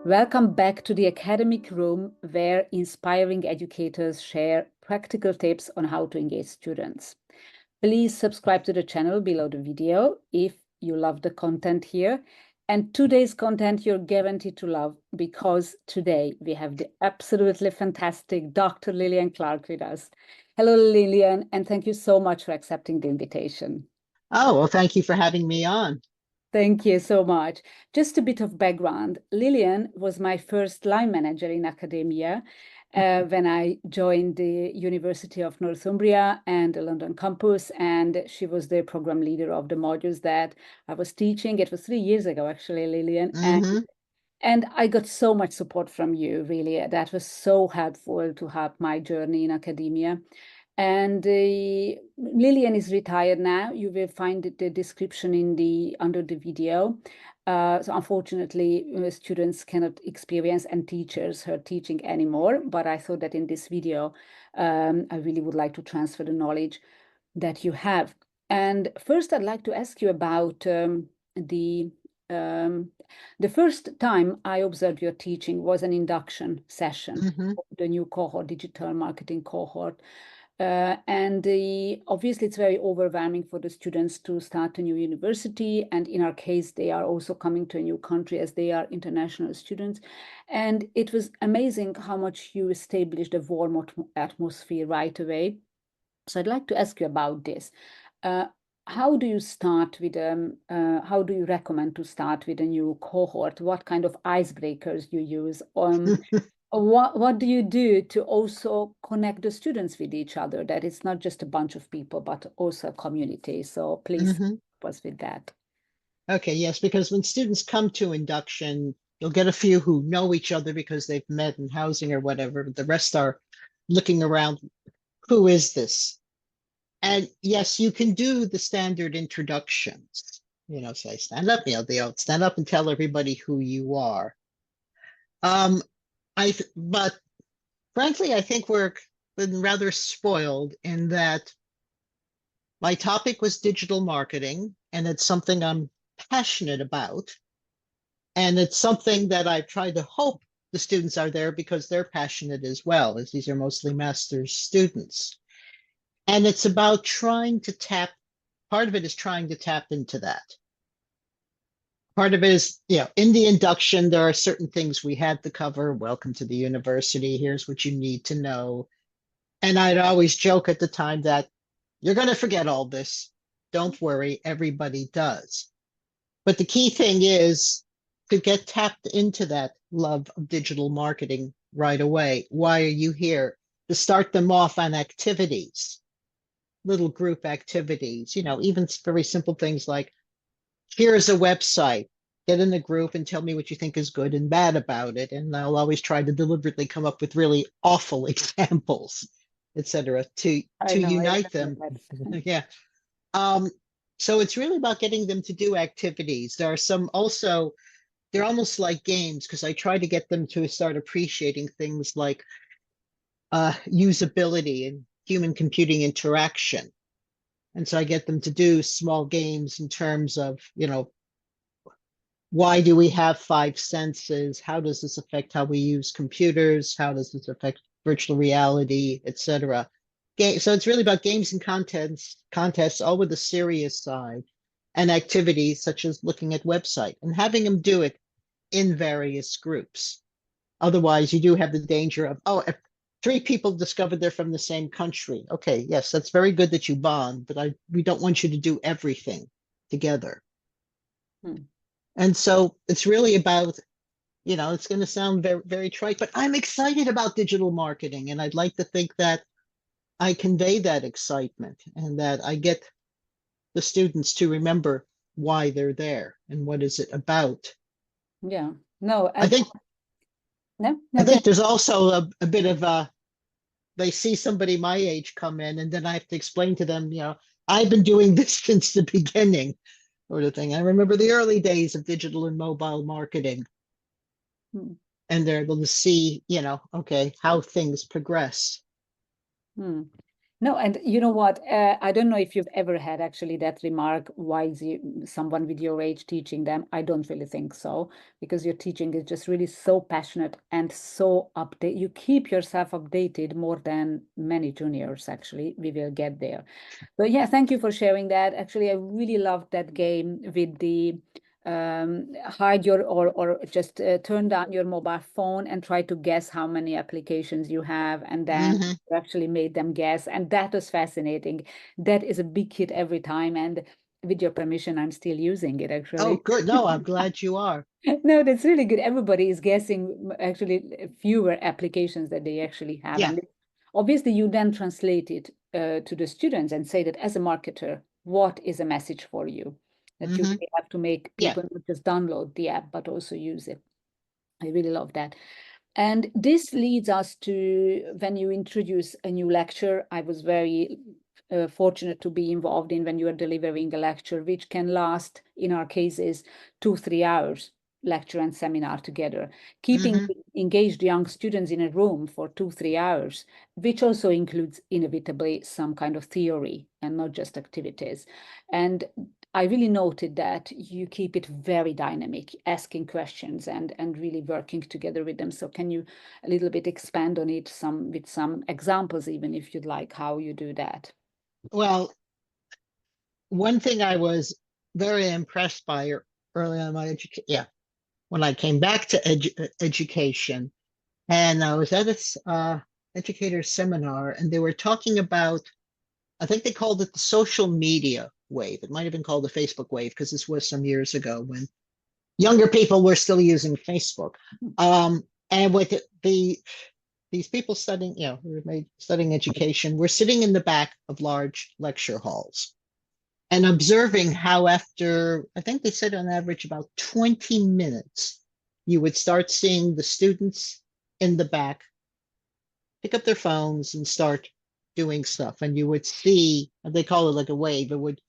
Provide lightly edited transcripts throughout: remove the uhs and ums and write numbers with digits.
Welcome back to the academic room where inspiring educators share practical tips on how to engage students. Please subscribe to the channel below the video if you love the content here. And today's content you're guaranteed to love because today we have the absolutely fantastic Dr. Lillian Clark with us. Hello, Lillian, and thank you so much for accepting the invitation. Oh, well, thank you for having me on. Thank you so much. Just a bit of background. Lillian was my first line manager in academia when I joined the University of Northumbria and the London Campus, and she was the program leader of the modules that I was teaching. It was 3 years ago, actually, Lillian. And I got so much support from you, really. That was so helpful to help my journey in academia. And Lillian is retired now. You will find the description under the video. So unfortunately, students cannot experience and teachers her teaching anymore. But I thought that in this video, I really would like to transfer the knowledge that you have. And first, I'd like to ask you about the first time I observed your teaching was an induction session, the new cohort, digital marketing cohort. Obviously, it's very overwhelming for the students to start a new university. And in our case, they are also coming to a new country as they are international students. And it was amazing how much you established a warm atmosphere right away. So I'd like to ask you about this. How do you start with, how do you recommend to start with a new cohort? What kind of icebreakers you use? What do you do to also connect the students with each other? That it's not just a bunch of people, but also a community. So please help us with that. Okay, yes, because when students come to induction, you'll get a few who know each other because they've met in housing or whatever, but the rest are looking around, who is this? And yes, you can do the standard introductions, say stand up, they'll stand up and tell everybody who you are. But frankly, I think we're been rather spoiled in that my topic was digital marketing, and it's something I'm passionate about. And it's something that I've tried to hope the students are there because they're passionate as well, as these are mostly master's students. And it's about part of it is trying to tap into that. Part of it is, in the induction, there are certain things we had to cover. Welcome to the university. Here's what you need to know. And I'd always joke at the time that you're going to forget all this. Don't worry, everybody does. But the key thing is to get tapped into that love of digital marketing right away. Why are you here? To start them off on activities, little group activities, even very simple things like, here's a website, get in the group and tell me what you think is good and bad about it. And I'll always try to deliberately come up with really awful examples, etc., to unite them. Yeah. So it's really about getting them to do activities. There are some also, they're almost like games because I try to get them to start appreciating things like usability and human computing interaction. And so I get them to do small games in terms of, why do we have five senses? How does this affect how we use computers? How does this affect virtual reality, etc.? So it's really about games and contests, all with the serious side, and activities such as looking at website and having them do it in various groups. Otherwise, you do have the danger of, if 3 people discovered they're from the same country. Okay, yes, that's very good that you bond, but we don't want you to do everything together. And so it's really about, it's going to sound very, very trite, but I'm excited about digital marketing. And I'd like to think that I convey that excitement and that I get the students to remember why they're there and what is it about. Yeah, no, I think okay. there's also a bit of they see somebody my age come in and then I have to explain to them, I've been doing this since the beginning, sort of thing. I remember the early days of digital and mobile marketing. And they're able to see, okay, how things progress. No, and you know what? I don't know if you've ever had actually that remark, why is someone with your age teaching them? I don't really think so, because your teaching is just really so passionate and so update. You keep yourself updated more than many juniors, actually. We will get there. But yeah, thank you for sharing that. Actually, I really loved that game with the hide your or just turn down your mobile phone and try to guess how many applications you have, and then Hmm. you actually made them guess, and that was fascinating. That is a big hit every time, and with your permission, I'm still using it Oh, actually. good. No, I'm glad you are. No, that's really good. Everybody is guessing actually fewer applications that they actually have. Yeah. And obviously, you then translate it to the students and say that as a marketer, what is a message for you? That you Hmm. really have to make Yeah. people not just download the app, but also use it. I really love that. And this leads us to when you introduce a new lecture. I was very fortunate to be involved in when you are delivering a lecture, which can last, in our cases, 2, 3 hours, lecture and seminar together. Keeping Hmm. engaged young students in a room for 2, 3 hours, which also includes inevitably some kind of theory and not just activities. And I really noted that you keep it very dynamic, asking questions and really working together with them. So can you a little bit expand on it with some examples, even if you'd like, how you do that? Well, one thing I was very impressed by early on in my education, yeah, when I came back to education, and I was at a educator seminar, and they were talking about, I think they called it the social media wave. It might have been called the Facebook wave because this was some years ago when younger people were still using Facebook. And with these people studying, who were studying education, were sitting in the back of large lecture halls and observing how after, I think they said on average about 20 minutes, you would start seeing the students in the back pick up their phones and start doing stuff. And you would see, they call it like a wave, it would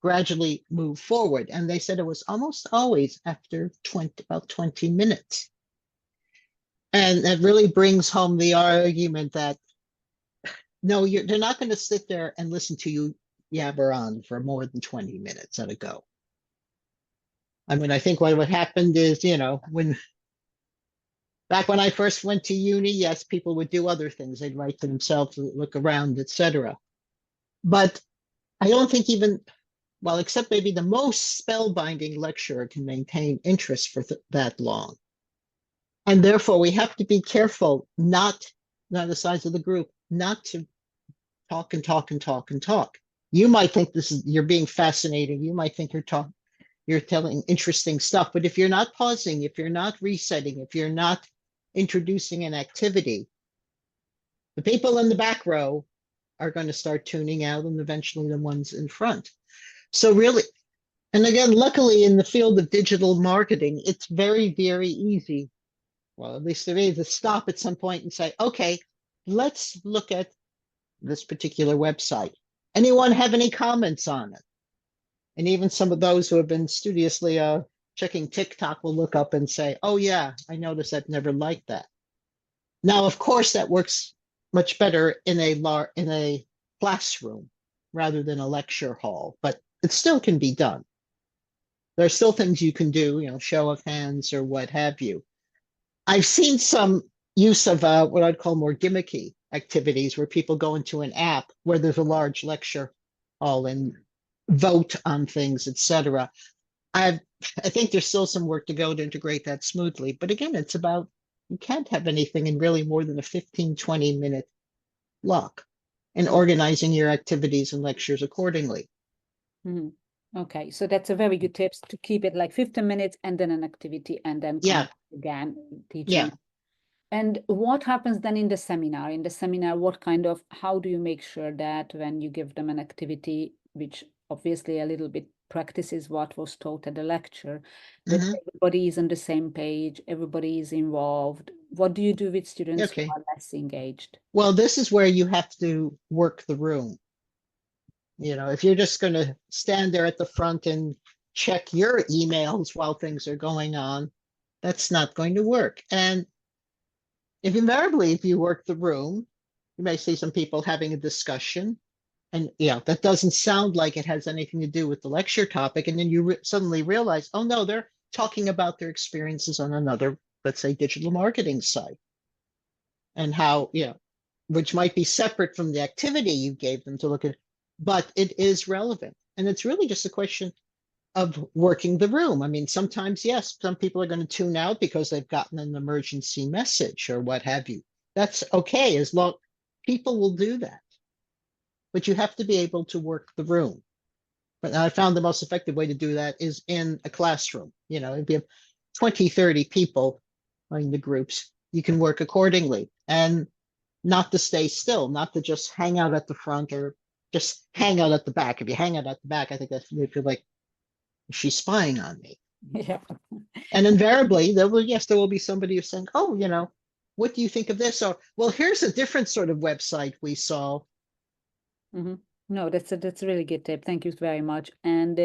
gradually move forward. And they said it was almost always after about 20 minutes. And that really brings home the argument that no, they're not going to sit there and listen to you yabber on for more than 20 minutes at a go. I mean, I think what happened is, back when I first went to uni, yes, people would do other things. They'd write to themselves, look around, etc. But I don't think even, well, except maybe the most spellbinding lecturer can maintain interest for that long. And therefore, we have to be careful not the size of the group, not to talk and talk and talk and talk. You might think you're being fascinating. You might think you're telling interesting stuff. But if you're not pausing, if you're not resetting, if you're not introducing an activity, the people in the back row are going to start tuning out and eventually the ones in front. So really, and again, luckily in the field of digital marketing, it's very, very easy. Well, at least it is to stop at some point and say, okay, let's look at this particular website. Anyone have any comments on it? And even some of those who have been studiously checking TikTok will look up and say, oh, yeah, I noticed I've never liked that. Now, of course, that works much better in a classroom rather than a lecture hall, but it still can be done. There are still things you can do, show of hands or what have you. I've seen some use of what I'd call more gimmicky activities where people go into an app where there's a large lecture hall and vote on things, etc. I I think there's still some work to go to integrate that smoothly. But again, it's about you can't have anything in really more than a 15, 20-minute block and organizing your activities and lectures accordingly. Mhm. Okay, so that's a very good tips to keep it like 15 minutes and then an activity and then come Yeah, back again yeah. teaching. And what happens then in the seminar? In the seminar, how do you make sure that when you give them an activity, which obviously a little bit practices what was taught at the lecture, that Hmm. everybody is on the same page, everybody is involved? What do you do with students who Okay. are less engaged? Well, this is where you have to work the room. If you're just going to stand there at the front and check your emails while things are going on, that's not going to work. And if you work the room, you may see some people having a discussion, and that doesn't sound like it has anything to do with the lecture topic. And then you suddenly realize, oh no, they're talking about their experiences on another, let's say, digital marketing site, and how, which might be separate from the activity you gave them to look at, but it is relevant. And it's really just a question of working the room. I mean, sometimes, yes, some people are going to tune out because they've gotten an emergency message or what have you. That's okay, as long people will do that. But you have to be able to work the room. But I found the most effective way to do that is in a classroom. If you have 20, 30 people in the groups, you can work accordingly, and not to stay still, not to just hang out at the front or just hang out at the back. If you hang out at the back, I think that's, you feel like, she's spying on me. Yeah. And invariably, there will be somebody who's saying, oh, what do you think of this? Or, well, here's a different sort of website we saw. Mm-hmm. No, that's a really good tip. Thank you very much. And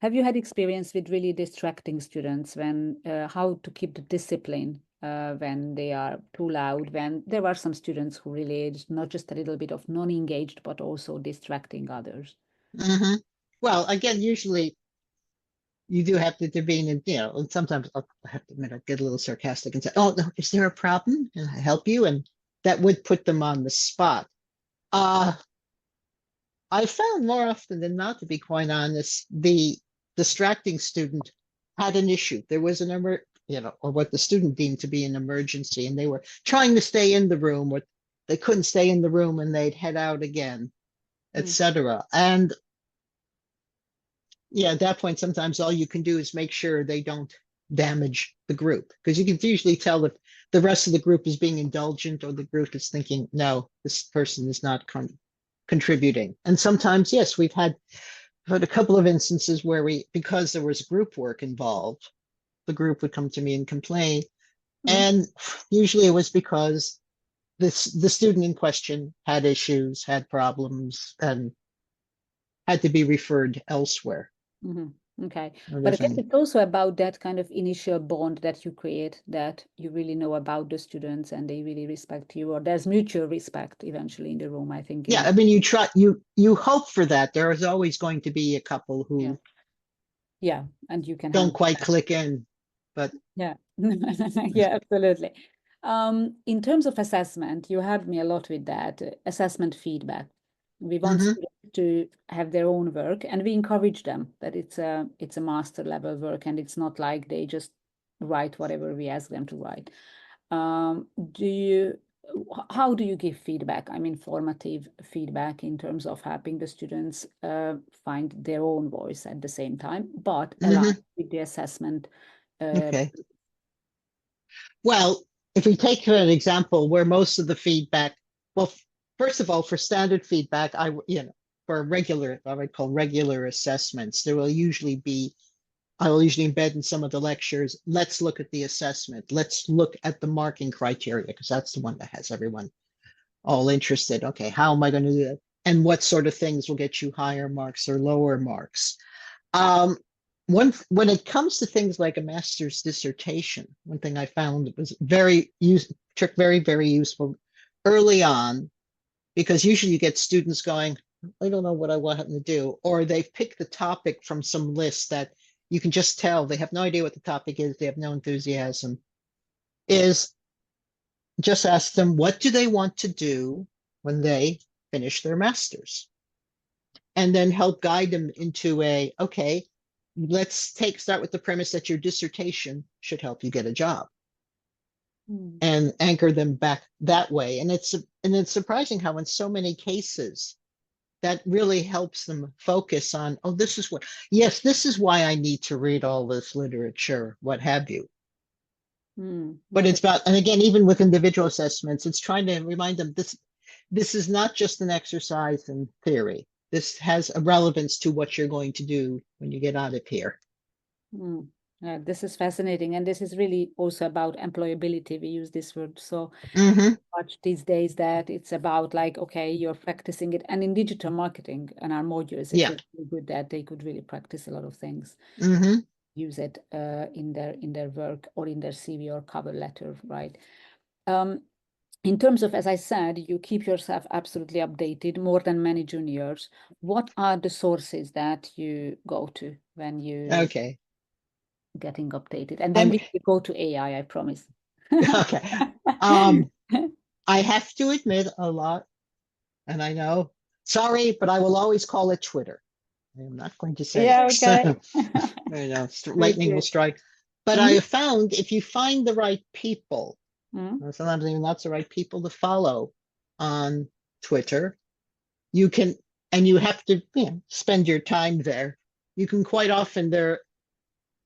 have you had experience with really distracting students when how to keep the discipline when they are too loud, when there are some students who really not just a little bit of non-engaged, but also distracting others? Mm-hmm. Well, again, usually you do have to intervene, and sometimes I have to admit, I get a little sarcastic and say, oh, no, is there a problem? Can I help you? And that would put them on the spot. I found more often than not, to be quite honest, the distracting student had an issue. There was an or what the student deemed to be an emergency, and they were trying to stay in the room, or they couldn't stay in the room and they'd head out again, etc. And at that point, sometimes all you can do is make sure they don't damage the group, because you can usually tell if the rest of the group is being indulgent or the group is thinking, no, this person is not contributing. And sometimes, yes, we've had a couple of instances where because there was group work involved, the group would come to me and complain. And usually it was because the student in question had issues, had problems, and had to be referred elsewhere. Okay. But I guess it's also about that kind of initial bond that you create, that you really know about the students and they really respect you, or there's mutual respect eventually in the room, I think. Yeah, I mean, you hope for that. There is always going to be a couple who and you can don't quite click in, but yeah, absolutely. In terms of assessment, you helped me a lot with that assessment feedback. We want students to have their own work, and we encourage them that it's a master level work, and it's not like they just write whatever we ask them to write. How do you give feedback? I mean, formative feedback in terms of helping the students find their own voice at the same time, but align with the assessment. Okay. Well, if we take an example where most of the feedback, well, first of all, for standard feedback, for regular, what I call regular assessments, I will usually embed in some of the lectures, let's look at the assessment. Let's look at the marking criteria, because that's the one that has everyone all interested. Okay, how am I going to do that? And what sort of things will get you higher marks or lower marks? When it comes to things like a master's dissertation, one thing I found was very, very useful early on, because usually you get students going, I don't know what I want them to do, or they've picked the topic from some list that you can just tell they have no idea what the topic is, they have no enthusiasm, is just ask them, what do they want to do when they finish their master's? And then help guide them into okay, let's start with the premise that your dissertation should help you get a job, and anchor them back that way. And it's surprising how in so many cases that really helps them focus on, oh, this is why I need to read all this literature, what have you. But it's about, and again, even with individual assessments, it's trying to remind them this is not just an exercise in theory. This has a relevance to what you're going to do when you get out of here. This is fascinating. And this is really also about employability. We use this word so much these days, that it's about like, okay, you're practicing it. And in digital marketing and our modules, it's really good that they could really practice a lot of things. Use it in their work or in their CV or cover letter, right? in terms of, as I said, you keep yourself absolutely updated more than many juniors. What are the sources that you go to when you Okay. getting updated? And then I'm we go to AI, I promise. okay. Um, I have to admit a lot, and I know, sorry, but I will always call it Twitter. I am not going to say Yeah, X. okay. You know, Good, lightning will good. strike. But I Mhm. have found if you find the right people, Mhm. or sometimes even not the right people to follow on Twitter, you can, and you have to, spend your time there. You can quite often they're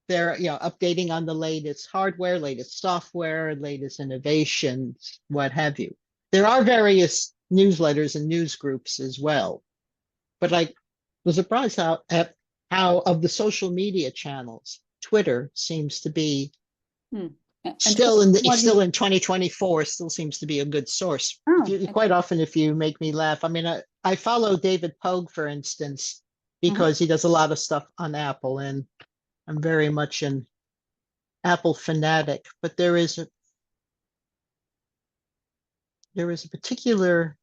updating on the latest hardware, latest software, latest innovations, what have you. There are various newsletters and news groups as well, but I was surprised how of the social media channels, Twitter seems to be Hmm. And still in who are you? still in 2024 still seems to be a good source. If Oh, you quite often, if you make me laugh, I mean, I follow David Pogue, for instance, mhm. because he does a lot of stuff on Apple, and I'm very much an Apple fanatic. But there is a particular,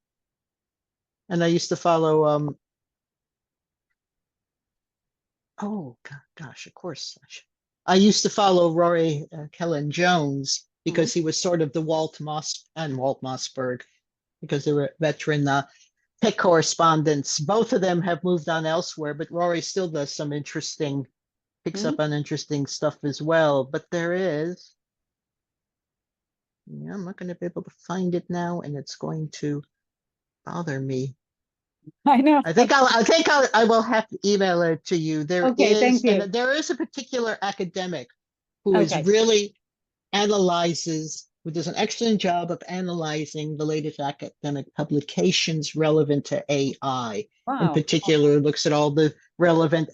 and I used to follow oh gosh, of course. I used to follow Rory Kellen Jones Mhm. because he was sort of the Walt Mossberg, because they were veteran tech correspondents. Both of them have moved on elsewhere, but Rory still does some picks Mhm. up on interesting stuff as well. But there is, I'm not going to be able to find it now, and it's going to bother me. I know. I will have to email it to you. Okay, thank you. There is a particular academic who is Okay. really who does an excellent job of analyzing the latest academic publications relevant to AI. In Wow. particular, looks at all the relevant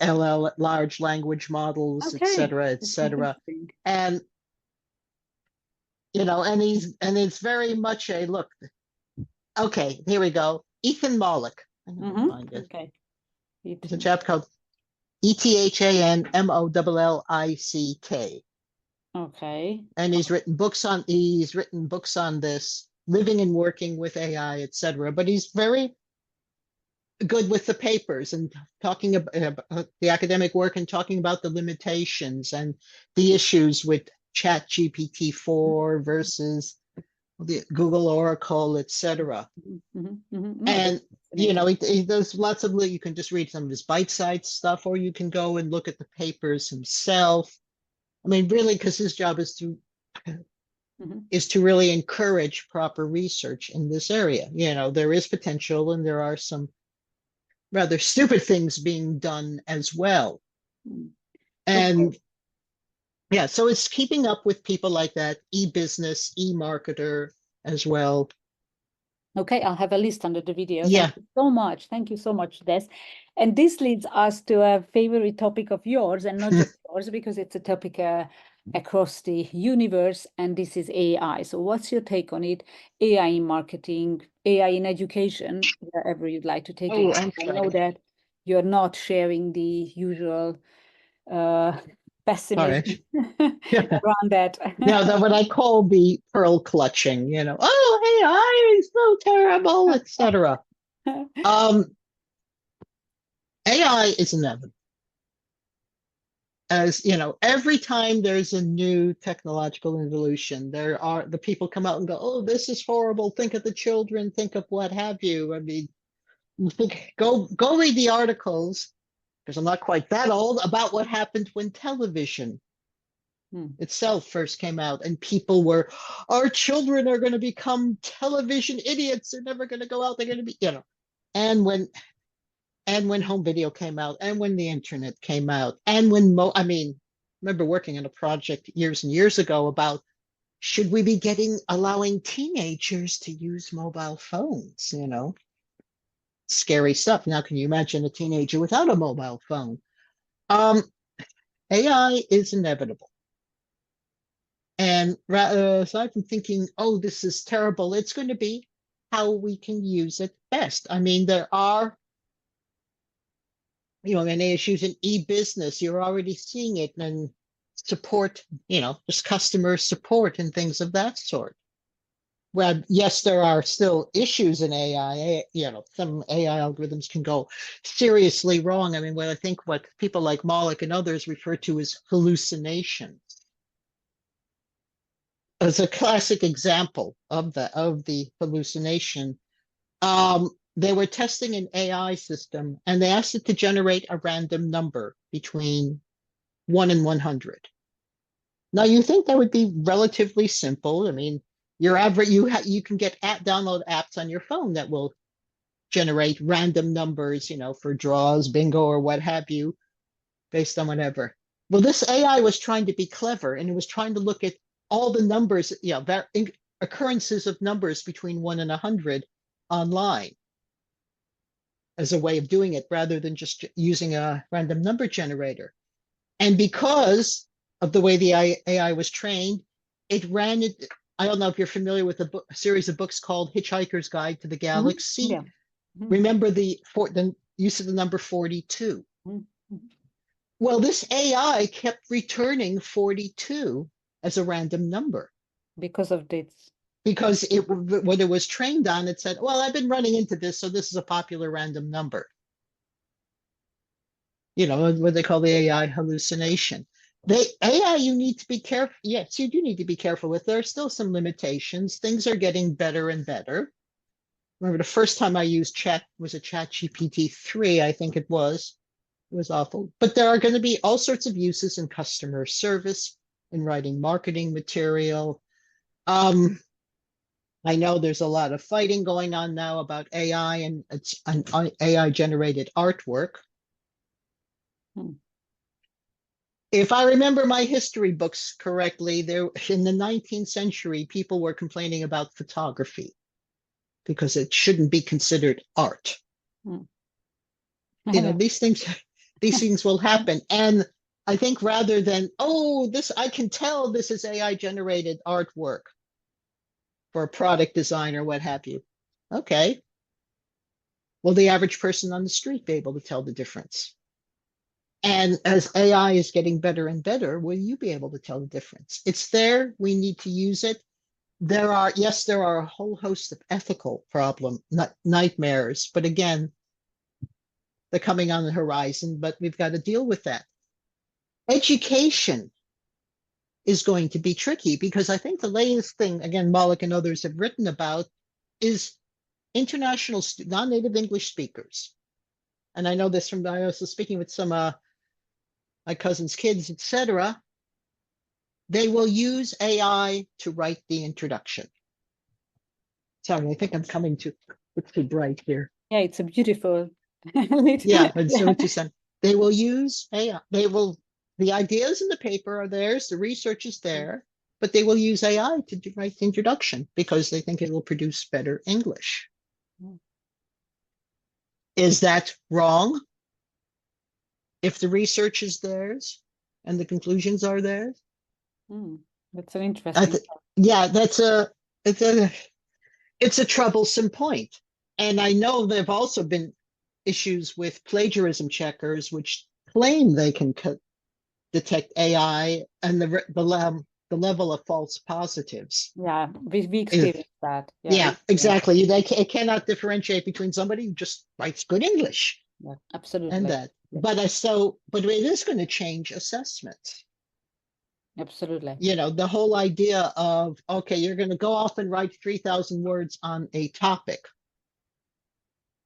large language models, et Okay. cetera, et That's cetera. interesting. And and it's very much a look. Okay, here we go. Ethan Mollick. I'm going to find it. Okay. There's a Ethan. chap called ETHANMOLLICK, Okay. and he's written books on this, living and working with AI, etc. But he's very good with the papers and talking about the academic work and talking about the limitations and the issues with Chat GPT-4 versus the Google Oracle, etc. No, that's And fascinating. he does lots of, you can just read some of his bite-sized stuff, or you can go and look at the papers himself. I mean, really, because his job Mhm. is to really encourage proper research in this area. There is potential, and there are some rather stupid things being done as well. Mm. Okay. And yeah, so it's keeping up with people like that, e-business, e-marketer as well. Okay, I'll have a list under the video. Thank Yeah. you so much. Thank you so much, Des. And this leads us to a favorite topic of yours, and not just yours, because it's a topic across the universe, and this is AI. So what's your take on it? AI in marketing, AI in education, wherever you'd like to take it. Oh, I know okay. that you're not sharing the usual uh, All right. pessimism Yeah. around that. Now that what I call the pearl clutching, oh, AI is so terrible, etc. Um, AI is inevitable. As every time there's a new technological evolution, the people come out and go, "Oh, this is horrible. Think of the children. Think of what have you." I mean, go read the articles, because I'm not quite that old, about what happened when television Hmm. itself first came out, and people were, "Our children are going to become television idiots. They're never going to go out. They're going to be," And when home video came out, and when the internet came out, and I mean, I remember working on a project years and years ago about, should we be allowing teenagers to use mobile phones? Scary stuff. Now, can you imagine a teenager without a mobile phone? Um, AI is inevitable. And aside from thinking, "Oh, this is terrible," it's going to be how we can use it best. I mean, there are many issues in e-business. You're already seeing it in support, just customer support and things of that sort. well, yes, there are still issues in AI. Some AI algorithms can go seriously wrong. I mean, what I think what people like Malik and others refer to as hallucination. As a classic example of the hallucination, they were testing an AI system and they asked it to generate a random number between 1 and 100. Now, you think that would be relatively simple. I mean, your average, you can get download apps on your phone that will generate random numbers, for draws, bingo, or what have you, based on whatever. Well, this AI was trying to be clever, and it was trying to look at all the numbers, occurrences of numbers between 1 and 100 online as a way of doing it, rather than just using a random number generator. And because of the way the AI was trained, it ran it. I don't know if you're familiar with a series of books called Hitchhiker's Guide to the Galaxy. Yeah. Remember the use of the number 42. Mm-hmm. Well, this AI kept returning 42 as a random number. Because of this. Because what it was trained on, it said, well, I've been running into this, so this is a popular random number. What they call the AI hallucination. The AI, you need to be careful. Yes, you do need to be careful with. There are still some limitations. Things are getting better and better. Remember, the first time I used chat was a ChatGPT 3, I think it was. It was awful. But there are going to be all sorts of uses in customer service, in writing marketing material. I know there's a lot of fighting going on now about AI and it's an AI-generated artwork. If I remember my history books correctly, there in the 19th century, people were complaining about photography because it shouldn't be considered art. These things will happen. And I think rather than, I can tell this is AI generated artwork for a product design or what have you. Okay. Will the average person on the street be able to tell the difference? And as AI is getting better and better, will you be able to tell the difference? It's there. We need to use it. There are a whole host of ethical nightmares, but again, they're coming on the horizon, but we've got to deal with that. Education is going to be tricky because I think the latest thing, again, Malik and others have written about, is international non-native English speakers. And I know this from, I was speaking with some my cousin's kids, etc. They will use AI to write the introduction. Sorry, I think I'm coming it's too bright here. Yeah, it's a beautiful. Yeah, that's what you said. They will use AI. The ideas in the paper are theirs, the research is there, but they will use AI to write the introduction because they think it will produce better English. Is that wrong? If the research is theirs and the conclusions are theirs? That's an interesting. It's a troublesome point. And I know there have also been issues with plagiarism checkers, which claim they can detect AI and the level of false positives. Yeah, we experienced that. Yeah, exactly. It cannot differentiate between somebody who just writes good English. Yeah, absolutely. And that. But it is going to change assessments. Absolutely. The whole idea of, okay, you're going to go off and write 3,000 words on a topic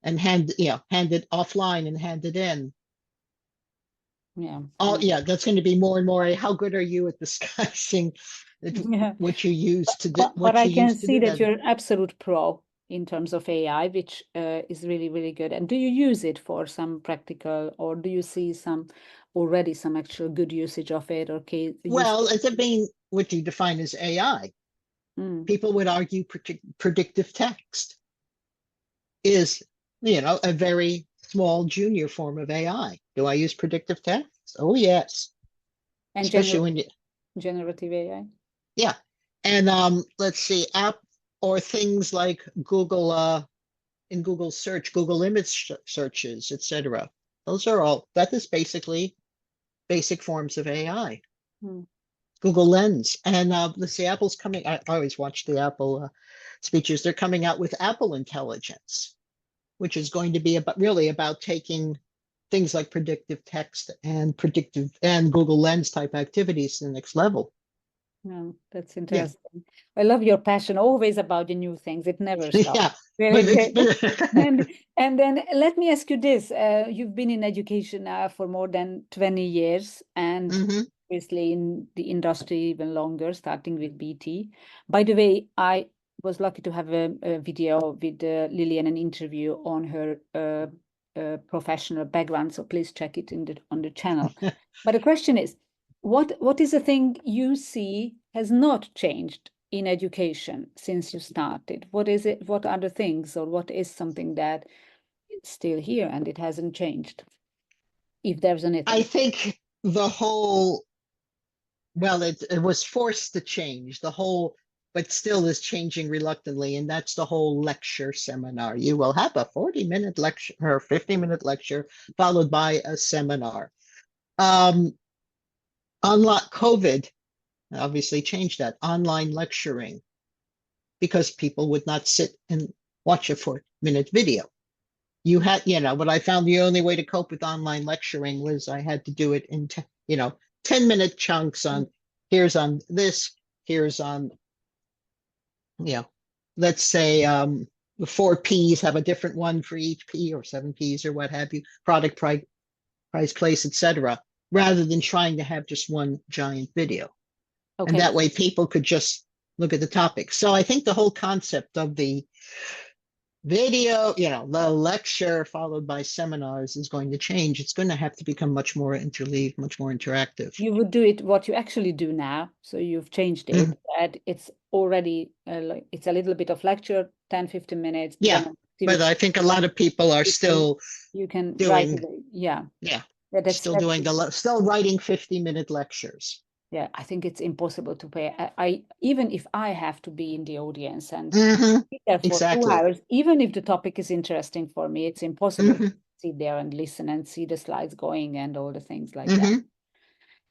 and hand it offline and hand it in. Yeah. That's going to be more and more. How good are you at disguising what you use to do? But I can see that you're an absolute pro in terms of AI, which is really, really good. And do you use it for some practical, or do you see already some actual good usage of it? Or well, what do you define as AI? People would argue predictive text is, a very small junior form of AI. Do I use predictive text? Oh, yes. And especially generative AI. Yeah. And let's see, or things like Google, in Google search, Google image searches, etc. That is basically basic forms of AI. Google Lens. And let's see, Apple's coming. I always watch the Apple speeches. They're coming out with Apple Intelligence, which is going to be really about taking things like predictive text and Google Lens type activities to the next level. No, that's Yeah. interesting. I love your passion, always about the new things. It never stops. Yeah. Really But great. And then let me ask you this. You've been in education now for more than 20 years, and Mhm. obviously in the industry even longer, starting with BT. By the way, I was lucky to have a video with Lillian, an interview on her professional background, so please check it on the channel. But the question is, what is the thing you see has not changed in education since you started? What is it? What are the things, or what is something that is still here and it hasn't changed? If there's anything. I think the whole, well, it was forced to change, but still is changing reluctantly, and that's the whole lecture seminar. You will have a 40-minute lecture or 50-minute lecture followed by a seminar. Unlike COVID, obviously changed that. Online lecturing, because people would not sit and watch a 4-minute video. You had, what I found the only way to cope with online lecturing was I had to do it in, 10-minute chunks on, here's on this, here's on, let's say the 4 Ps, have a different one for each P, or 7 Ps or what have you, product, price, place, etc., rather than trying to have just one giant video. Okay. And that way people could just look at the topic. So I think the whole concept of the video, the lecture followed by seminars is going to change. It's going to have to become much more interleaved, much more interactive. You would do it what you actually do now. So you've changed it. And it's already it's a little bit of lecture, 10, 15 minutes. Yeah, but I think a lot of people are still you can doing, write it. Yeah. Still writing 50-minute lectures. Yeah, I think it's impossible to pay. I even if I have to be in the audience and sit there for 2 hours, even if the topic is interesting for me, it's impossible to sit there and listen and see the slides going and all the things like that.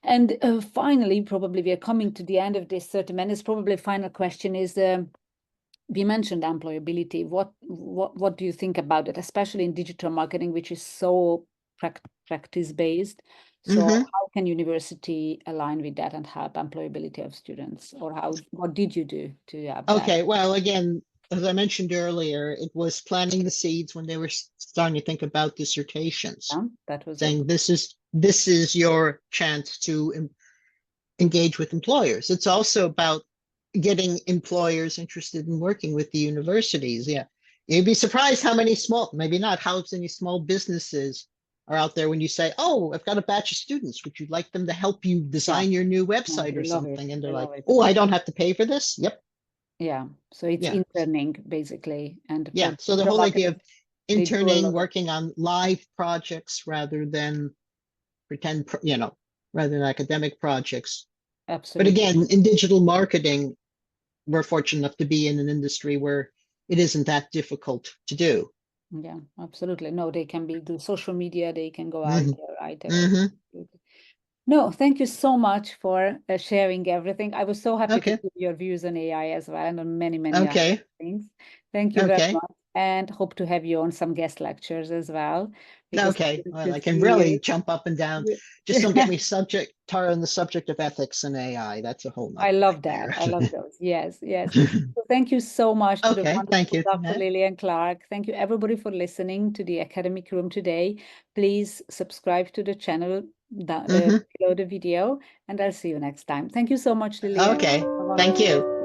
And finally, probably we are coming to the end of this 30 minutes. Probably final question is, we mentioned employability. What do you think about it, especially in digital marketing, which is so practice-based? So how can university align with that and help employability of students? Or what did you do to have that? Okay, well, again, as I mentioned earlier, it was planting the seeds when they were starting to think about dissertations. Yeah, that was saying this is your chance to engage with employers. It's also about getting employers interested in working with the universities. Yeah, you'd be surprised how many how many small businesses are out there when you say, "Oh, I've got a batch of students. Would you like them to help you design your new website or something?" And they're like, "Oh, I don't have to pay for this." Yep. Yeah. So it's interning basically. And so the whole idea of interning, working on live projects rather than rather than academic projects. Absolutely. But again, in digital marketing, we're fortunate enough to be in an industry where it isn't that difficult to do. Yeah, absolutely. No, they can do social media, they can go out there, right? No, thank you so much for sharing everything. I was so happy to hear your views on AI as well, and on many other things. Thank you very much, and hope to have you on some guest lectures as well. Okay, well, I can really jump up and down. Just don't get me tar on the subject of ethics and AI. That's a whole nother I love that. I love those. Yes. So thank you so much to the wonderful Dr. Lillian Clark. Thank you everybody for listening to the Academic Room today. Please subscribe to the channel below the video, and I'll see you next time. Thank you so much, Lillian. Okay, thank you.